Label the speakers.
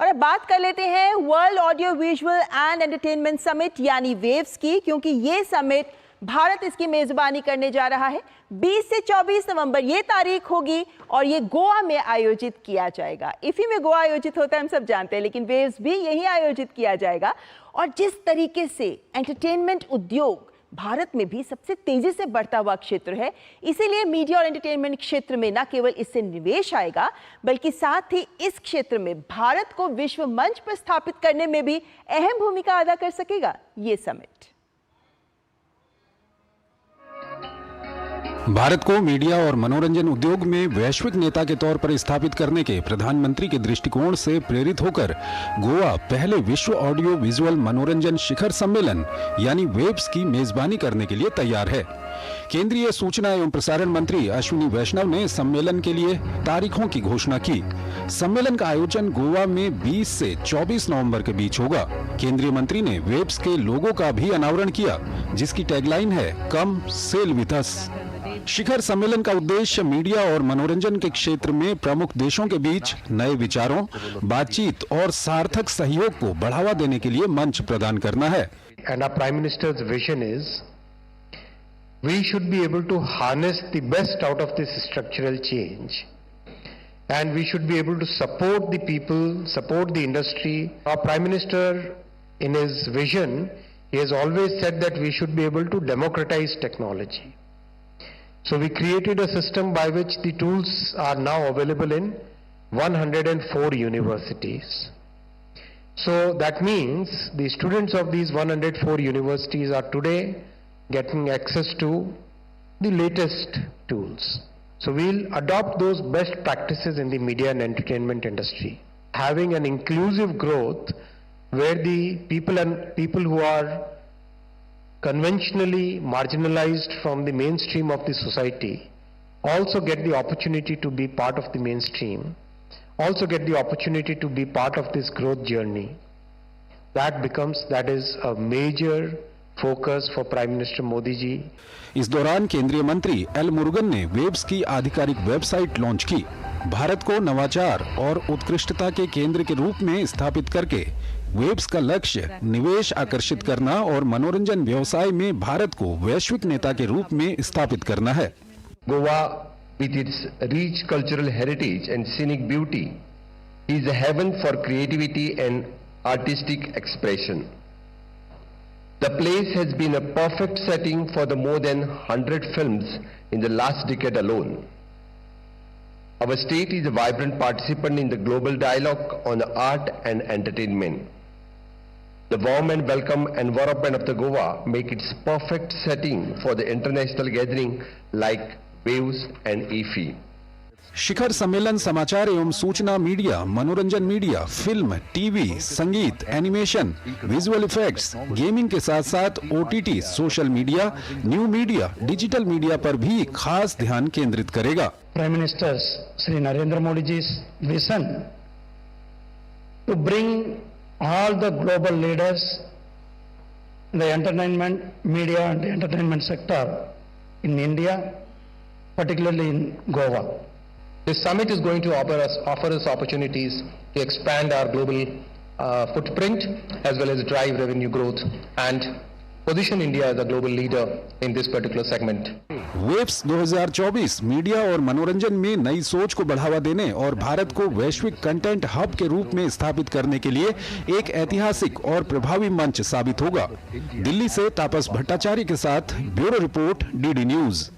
Speaker 1: और अब बात कर लेते हैं world audio visual and entertainment summit यानी वेव्स की, क्योंकि ये समिट भारत इसकी मेजबानी करने जा रहा है। 20 से 24 नवंबर ये तारीख होगी और ये गोवा में आयोजित किया जाएगा। इफी में गोवा आयोजित होता है, हम सब जानते हैं, लेकिन वेव्स भी यहीं आयोजित किया जाएगा। और जिस तरीके से एंटरटेनमेंट उद्योग भारत में भी सबसे तेजी से बढ़ता हुआ क्षेत्र है, इसीलिए मीडिया और एंटरटेनमेंट क्षेत्र में न केवल इससे निवेश आएगा, बल्कि साथ ही इस क्षेत्र में भारत को विश्व मंच पर स्थापित करने में भी अहम भूमिका अदा कर सकेगा ये समिट।
Speaker 2: भारत को मीडिया और मनोरंजन उद्योग में वैश्विक नेता के तौर पर स्थापित करने के प्रधानमंत्री के दृष्टिकोण से प्रेरित होकर गोवा पहले विश्व ऑडियो विजुअल मनोरंजन शिखर सम्मेलन यानी वेव्स की मेजबानी करने के लिए तैयार है। केंद्रीय सूचना एवं प्रसारण मंत्री अश्विनी वैष्णव ने सम्मेलन के लिए तारीखों की घोषणा की। सम्मेलन का आयोजन गोवा में 20 से 24 नवंबर के बीच होगा। केंद्रीय मंत्री ने वेव्स के लोगो का भी अनावरण किया, जिसकी टैगलाइन है कम सेल विथ अस। शिखर सम्मेलन का उद्देश्य मीडिया और मनोरंजन के क्षेत्र में प्रमुख देशों के बीच नए विचारों, बातचीत और सार्थक सहयोग को बढ़ावा देने के लिए मंच प्रदान करना है।
Speaker 3: And our Prime Minister's vision is we should be able to harness the best out of this structural change, and we should be able to support the people, support the industry. Our Prime Minister, in his vision, he has always said that we should be able to democratize technology. So we created a system by which the tools are now available in 104 universities. So that means the students of these 104 universities are today getting access to the latest tools. So we'll adopt those best practices in the media and entertainment industry, having an inclusive growth where the people who are conventionally marginalized from the mainstream of the society also get the opportunity to be part of the mainstream, also get the opportunity to be part of this growth journey. That is a major focus for Prime Minister Modi ji.
Speaker 2: इस दौरान केंद्रीय मंत्री L Murugan ने waves की आधिकारिक website launch की। भारत को नवाचार और उत्कृष्टता के केंद्र के रूप में स्थापित करके वेव्स का लक्ष्य निवेश आकर्षित करना और मनोरंजन व्यवसाय में भारत को वैश्विक नेता के रूप में स्थापित करना है।
Speaker 4: Goa with its rich cultural heritage and scenic beauty is a heaven for creativity and artistic expression. The place has been a perfect setting for the more than 100 films in the last decade alone. Our state is a vibrant participant in the global dialogue on art and entertainment. The warm and welcome environment of the Goa make its perfect setting for the international gathering like Waves and IFI.
Speaker 2: शिखर सम्मेलन समाचार एवं सूचना media, मनोरंजन media, film, TV, संगीत, animation, visual effects, gaming के साथ साथ OTT, social media, new media, digital media पर भी खास ध्यान केंद्रित करेगा।
Speaker 5: Prime Minister Shri Narendra Modi ji's vision to bring all the global leaders in the entertainment, media and entertainment sector in India, particularly in Goa.
Speaker 3: This summit is going to offer us opportunities to expand our global footprint as well as drive revenue growth and position India as a global leader in this particular segment.
Speaker 2: Waves 2024 media और मनोरंजन में नई सोच को बढ़ावा देने और भारत को वैश्विक कंटेंट हब के रूप में स्थापित करने के लिए एक ऐतिहासिक और प्रभावी मंच साबित होगा। दिल्ली से तापस भट्टाचार्य के साथ ब्यूरो रिपोर्ट, DD न्यूज।